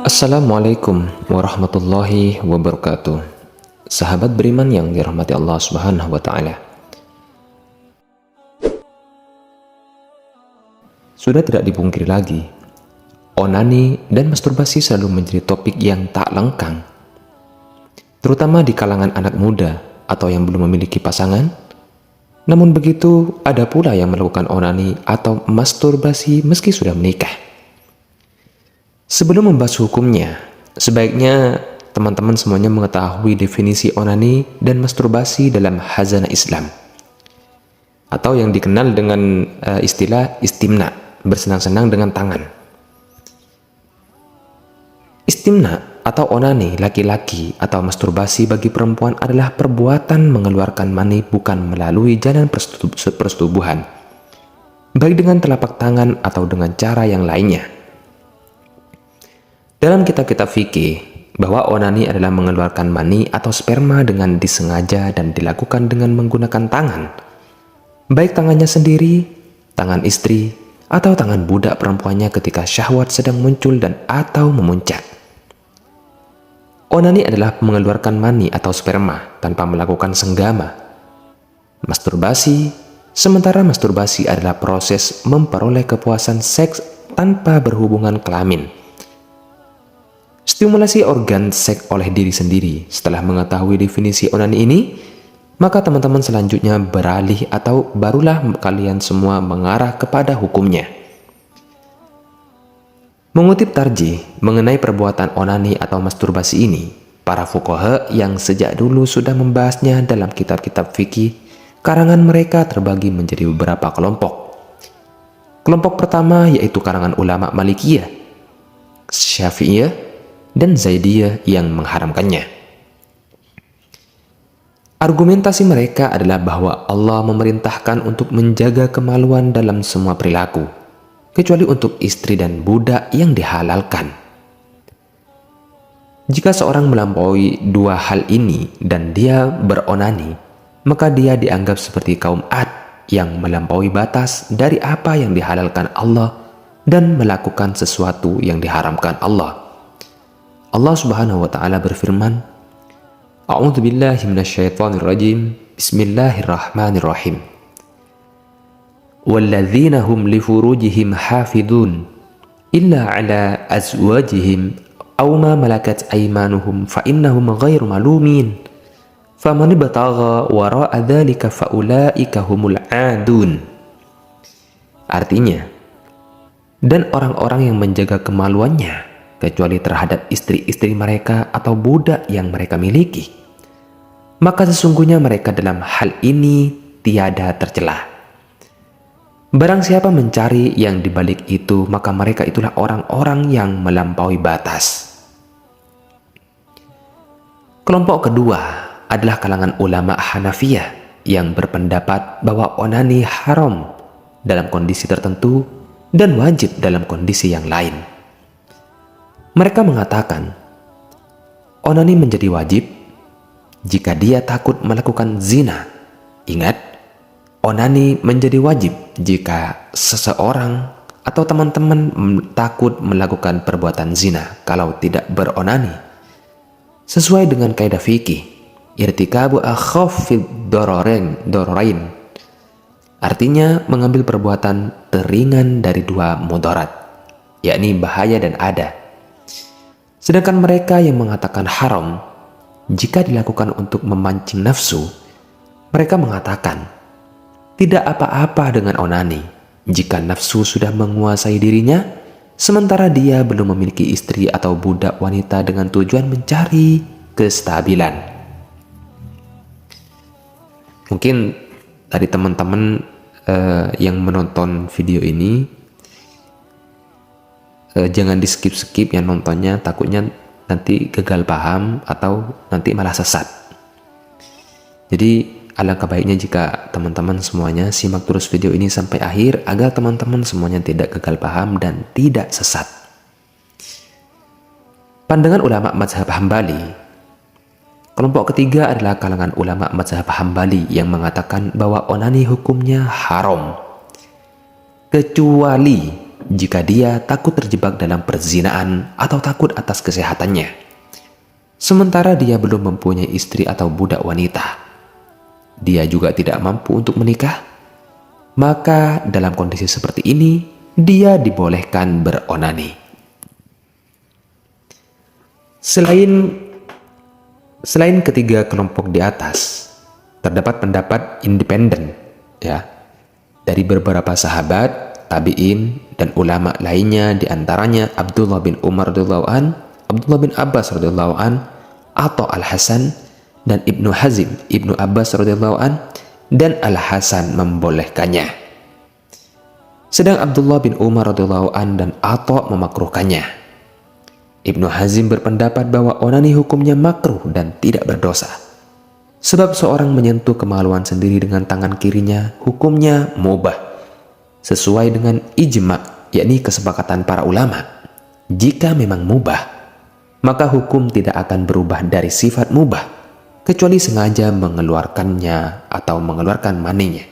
Assalamualaikum warahmatullahi wabarakatuh. Sahabat beriman yang dirahmati Allah Subhanahu wa taala. Sudah tidak dipungkiri lagi, onani dan masturbasi selalu menjadi topik yang tak lengkang, terutama di kalangan anak muda atau yang belum memiliki pasangan. Namun begitu, ada pula yang melakukan onani atau masturbasi meski sudah menikah. Sebelum membahas hukumnya, sebaiknya teman-teman semuanya mengetahui definisi onani dan masturbasi dalam khazanah Islam, atau yang dikenal dengan istilah istimna, bersenang-senang dengan tangan. Istimna atau onani laki-laki atau masturbasi bagi perempuan adalah perbuatan mengeluarkan mani bukan melalui jalan persetubuhan, baik dengan telapak tangan atau dengan cara yang lainnya. Dalam kitab-kitab fikih, bahwa onani adalah mengeluarkan mani atau sperma dengan disengaja dan dilakukan dengan menggunakan tangan, baik tangannya sendiri, tangan istri, atau tangan budak perempuannya ketika syahwat sedang muncul dan atau memuncak. Onani adalah mengeluarkan mani atau sperma tanpa melakukan senggama. Sementara masturbasi adalah proses memperoleh kepuasan seks tanpa berhubungan kelamin. Stimulasi organ seks oleh diri sendiri. Setelah mengetahui definisi onani ini, maka teman-teman selanjutnya beralih atau barulah kalian semua mengarah kepada hukumnya. Mengutip tarjih mengenai perbuatan onani atau masturbasi ini, para fuqaha yang sejak dulu sudah membahasnya dalam kitab-kitab fikih, karangan mereka terbagi menjadi beberapa kelompok. Kelompok pertama yaitu karangan ulama Malikiyah, Syafi'iyah, dan Zaidiyah yang mengharamkannya. Argumentasi mereka adalah bahwa Allah memerintahkan untuk menjaga kemaluan dalam semua perilaku, kecuali untuk istri dan budak yang dihalalkan. Jika seorang melampaui dua hal ini dan dia beronani, maka dia dianggap seperti kaum Ad yang melampaui batas dari apa yang dihalalkan Allah dan melakukan sesuatu yang diharamkan Allah. Allah Subhanahu wa taala berfirman, A'udzu billahi minasyaitonir rajim. Bismillahirrahmanirrahim. Walladzina hum li furujihim hafidun illa ala azwajihim aw ma malakat aymanuhum fa innahum ghairu malumin. Faman ibtagha wara'a dzalika fa ulaika humul 'adun. Artinya, dan orang-orang yang menjaga kemaluannya kecuali terhadap istri-istri mereka atau budak yang mereka miliki, maka sesungguhnya mereka dalam hal ini tiada tercela. Barang siapa mencari yang dibalik itu, maka mereka itulah orang-orang yang melampaui batas. Kelompok kedua adalah kalangan ulama Hanafiyah yang berpendapat bahwa onani haram dalam kondisi tertentu dan wajib dalam kondisi yang lain. Mereka mengatakan, onani menjadi wajib jika dia takut melakukan zina. Ingat, onani menjadi wajib jika seseorang atau teman-teman takut melakukan perbuatan zina kalau tidak beronani. Sesuai dengan kaidah fikih, irtikabu akhafid dororain, artinya mengambil perbuatan teringan dari dua mudarat, yakni bahaya dan ada. Sedangkan mereka yang mengatakan haram jika dilakukan untuk memancing nafsu, mereka mengatakan tidak apa-apa dengan onani jika nafsu sudah menguasai dirinya, sementara dia belum memiliki istri atau budak wanita dengan tujuan mencari kestabilan. Mungkin dari teman-teman yang menonton video ini, jangan di skip-skip yang nontonnya, takutnya nanti gagal paham atau nanti malah sesat. Jadi alangkah baiknya jika teman-teman semuanya simak terus video ini sampai akhir agar teman-teman semuanya tidak gagal paham dan tidak sesat. Pandangan ulama mazhab Hambali. Kelompok ketiga adalah kalangan ulama mazhab Hambali yang mengatakan bahwa onani hukumnya haram, kecuali jika dia takut terjebak dalam perzinaan atau takut atas kesehatannya. Sementara dia belum mempunyai istri atau budak wanita, dia juga tidak mampu untuk menikah, maka dalam kondisi seperti ini, dia dibolehkan beronani. Selain ketiga kelompok di atas, terdapat pendapat independen ya dari beberapa sahabat, tabi'in dan ulama lainnya, di antaranya Abdullah bin Umar radhiyallahu an, Abdullah bin Abbas radhiyallahu an, Atha Al-Hasan dan Ibnu Hazim Ibnu Abbas radhiyallahu an dan Al-Hasan membolehkannya. Sedang Abdullah bin Umar radhiyallahu an dan Atha memakruhkannya. Ibnu Hazim berpendapat bahwa onani hukumnya makruh dan tidak berdosa. Sebab seorang menyentuh kemaluan sendiri dengan tangan kirinya, hukumnya mubah. Sesuai dengan ijma, yakni kesepakatan para ulama. Jika memang mubah, maka hukum tidak akan berubah dari sifat mubah, kecuali sengaja mengeluarkannya atau mengeluarkan maninya.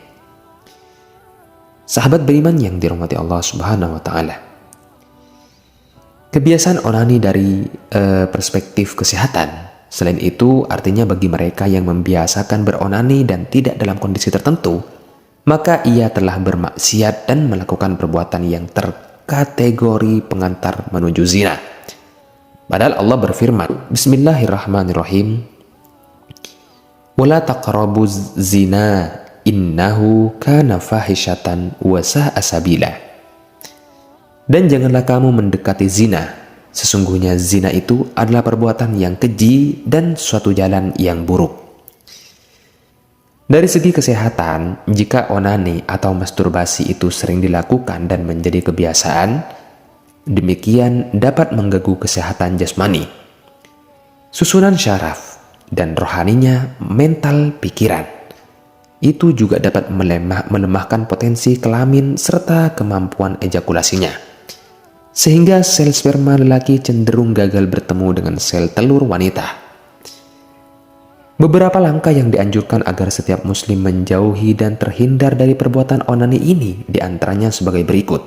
Sahabat beriman yang dirahmati Allah Subhanahu wa Ta'ala, kebiasaan onani dari perspektif kesehatan, selain itu artinya bagi mereka yang membiasakan beronani dan tidak dalam kondisi tertentu, maka ia telah bermaksiat dan melakukan perbuatan yang terkategori pengantar menuju zina. Padahal Allah berfirman, Bismillahirrahmanirrahim, "Wala taqrabuz zina innahu kana fahisyatan wa sa'a sabila." Dan janganlah kamu mendekati zina, sesungguhnya zina itu adalah perbuatan yang keji dan suatu jalan yang buruk. Dari segi kesehatan, jika onani atau masturbasi itu sering dilakukan dan menjadi kebiasaan, demikian dapat mengganggu kesehatan jasmani, susunan syaraf, dan rohaninya, mental pikiran. Itu juga dapat melemahkan potensi kelamin serta kemampuan ejakulasinya, sehingga sel sperma lelaki cenderung gagal bertemu dengan sel telur wanita. Beberapa langkah yang dianjurkan agar setiap muslim menjauhi dan terhindar dari perbuatan onani ini diantaranya sebagai berikut.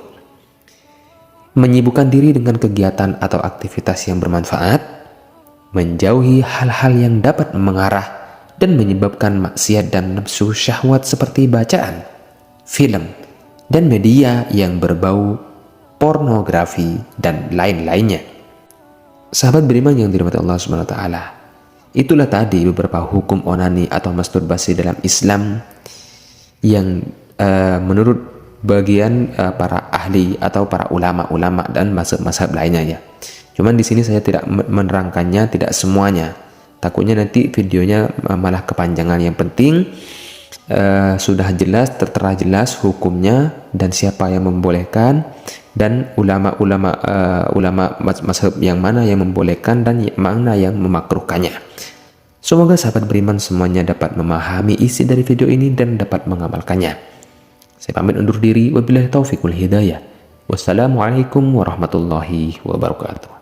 Menyibukkan diri dengan kegiatan atau aktivitas yang bermanfaat, menjauhi hal-hal yang dapat mengarah dan menyebabkan maksiat dan nafsu syahwat seperti bacaan, film, dan media yang berbau pornografi, dan lain-lainnya. Sahabat beriman yang dirahmati Allah Subhanahu wa Ta'ala, itulah tadi beberapa hukum onani atau masturbasi dalam Islam yang menurut bagian para ahli atau para ulama-ulama dan mazhab-mazhab lainnya ya. Cuman di sini saya tidak menerangkannya, tidak semuanya. Takutnya nanti videonya malah kepanjangan. Yang penting sudah jelas, tertera jelas hukumnya dan siapa yang membolehkan, dan ulama mazhab yang mana yang membolehkan dan mana yang memakruhkannya. Semoga sahabat beriman semuanya dapat memahami isi dari video ini dan dapat mengamalkannya. Saya pamit undur diri, wabillahi taufiqul hidayah. Wassalamualaikum warahmatullahi wabarakatuh.